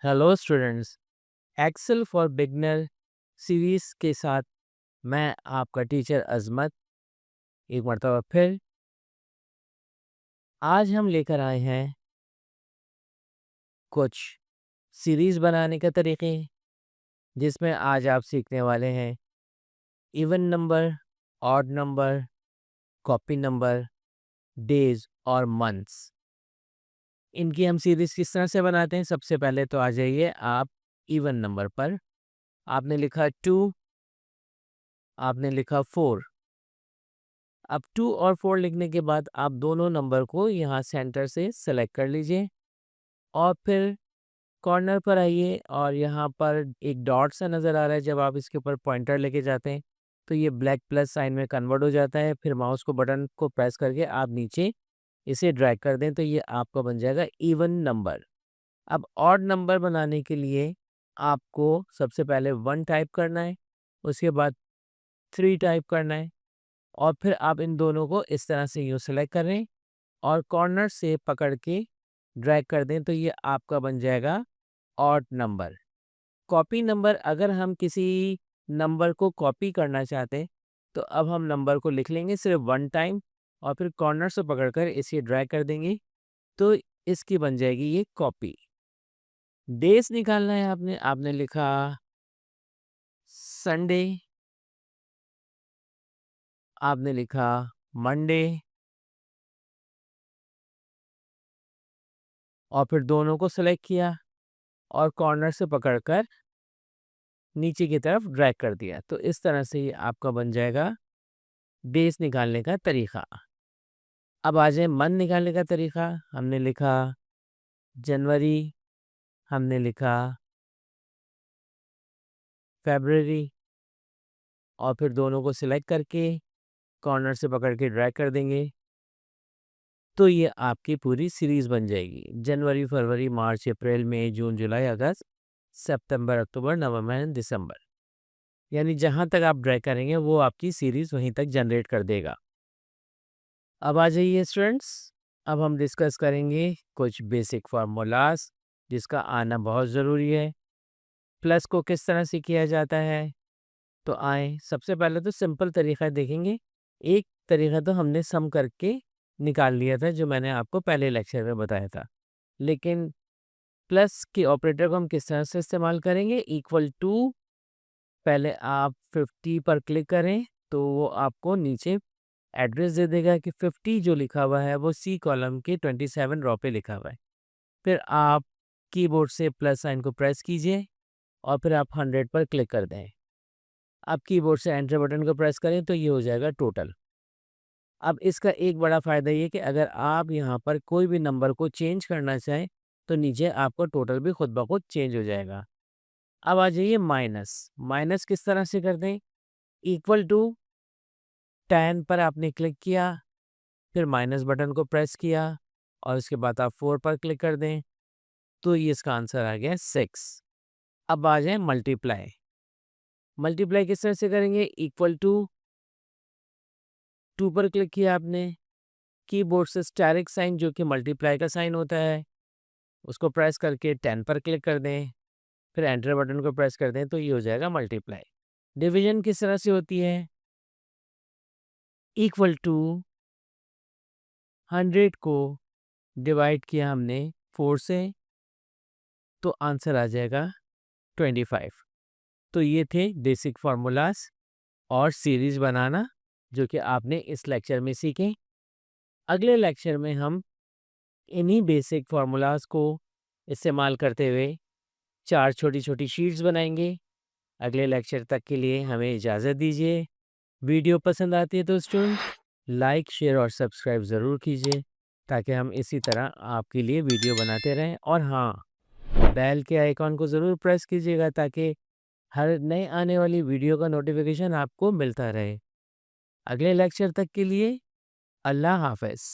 Hello students, Excel for beginner series के साथ मैं आपका टीचर अजमत एक मरतबा फिर आज हम लेकर आए हैं कुछ सीरीज बनाने के तरीके, जिसमें आज आप सीखने वाले हैं even number, odd number, copy number, days और मंथ्स। इनकी हम सीरीज किस तरह से बनाते हैं। सबसे पहले तो आ जाइए आप इवन नंबर पर। आपने लिखा 2, आपने लिखा 4। अब 2 और 4 लिखने के बाद आप दोनों नंबर को यहाँ सेंटर से सेलेक्ट कर लीजिए और फिर कॉर्नर पर आइए और यहाँ पर एक डॉट सा नज़र आ रहा है। जब आप इसके ऊपर पॉइंटर लेके जाते हैं तो ये ब्लैक प्लस साइन में कन्वर्ट हो जाता है। फिर माउस को बटन को प्रेस करके आप नीचे इसे ड्रैग कर दें तो ये आपका बन जाएगा इवन नंबर। अब ऑड नंबर बनाने के लिए आपको सबसे पहले 1 टाइप करना है, उसके बाद 3 टाइप करना है और फिर आप इन दोनों को इस तरह से यूँ सेलेक्ट करें और कॉर्नर से पकड़ के ड्रैग कर दें तो ये आपका बन जाएगा ऑड नंबर। कॉपी नंबर, अगर हम किसी नंबर को कॉपी करना चाहते हैं तो अब हम नंबर को लिख लेंगे सिर्फ 1 टाइम और फिर कॉर्नर से पकड़कर इसे ड्रैग कर देंगे तो इसकी बन जाएगी ये कॉपी। डेज निकालना है आपने, आपने लिखा संडे, आपने लिखा मंडे और फिर दोनों को सेलेक्ट किया और कॉर्नर से पकड़कर नीचे की तरफ ड्रैग कर दिया तो इस तरह से ये आपका बन जाएगा डेज निकालने का तरीका। अब आ जाए मंथ निकालने का तरीका। हमने लिखा जनवरी, हमने लिखा फरवरी और फिर दोनों को सिलेक्ट करके कॉर्नर से पकड़ के ड्रैग कर देंगे तो ये आपकी पूरी सीरीज बन जाएगी। जनवरी, फरवरी, मार्च, अप्रैल, मई, जून, जुलाई, अगस्त, सितंबर, अक्टूबर, नवंबर एंड दिसंबर। यानी जहाँ तक आप ड्रैग करेंगे वो आपकी सीरीज वहीं तक जनरेट कर देगा। अब आ जाइए स्टूडेंट्स, अब हम डिस्कस करेंगे कुछ बेसिक फार्मूलाज जिसका आना बहुत ज़रूरी है। प्लस को किस तरह से किया जाता है तो आए सबसे पहले तो सिंपल तरीका देखेंगे। एक तरीका तो हमने सम करके निकाल लिया था जो मैंने आपको पहले लेक्चर में बताया था, लेकिन प्लस के ऑपरेटर को हम किस तरह से इस्तेमाल करेंगे। इक्वल टू, पहले आप 50 पर क्लिक करें तो वो आपको नीचे एड्रेस दे देगा कि 50 जो लिखा हुआ है वो सी कॉलम के 27 रो पे लिखा हुआ है। फिर आप कीबोर्ड से प्लस साइन को प्रेस कीजिए और फिर आप 100 पर क्लिक कर दें। आप कीबोर्ड से एंटर बटन को प्रेस करें तो ये हो जाएगा टोटल। अब इसका एक बड़ा फ़ायदा ये कि अगर आप यहाँ पर कोई भी नंबर को चेंज करना चाहें तो नीचे आपका टोटल भी खुद ब खुद चेंज हो जाएगा। अब आ जाइए माइनस। माइनस किस तरह से कर दें। इक्वल टू 10 पर आपने क्लिक किया, फिर माइनस बटन को प्रेस किया और उसके बाद आप 4 पर क्लिक कर दें तो ये इसका आंसर आ गया 6। अब आ जाए मल्टीप्लाई। मल्टीप्लाई किस तरह से करेंगे। इक्वल टू 2 पर क्लिक किया आपने, कीबोर्ड से स्टारिक साइन जो कि मल्टीप्लाई का साइन होता है उसको प्रेस करके 10 पर क्लिक कर दें, फिर एंटर बटन को प्रेस कर दें तो ये हो जाएगा मल्टीप्लाई। डिवीजन किस तरह से होती है। इक्वल टू 100 को डिवाइड किया हमने 4 से तो आंसर आ जाएगा 25। तो ये थे बेसिक फार्मूलाज और सीरीज बनाना जो कि आपने इस लेक्चर में सीखे। अगले लेक्चर में हम इन्हीं बेसिक फार्मूलाज को इस्तेमाल करते हुए 4 छोटी-छोटी शीट्स बनाएंगे। अगले लेक्चर तक के लिए हमें इजाज़त दीजिए। वीडियो पसंद आती है तो स्टूडेंट लाइक, शेयर और सब्सक्राइब ज़रूर कीजिए ताकि हम इसी तरह आपके लिए वीडियो बनाते रहें। और हाँ, बेल के आइकॉन को ज़रूर प्रेस कीजिएगा ताकि हर नए आने वाली वीडियो का नोटिफिकेशन आपको मिलता रहे। अगले लेक्चर तक के लिए अल्लाह हाफ़िज़।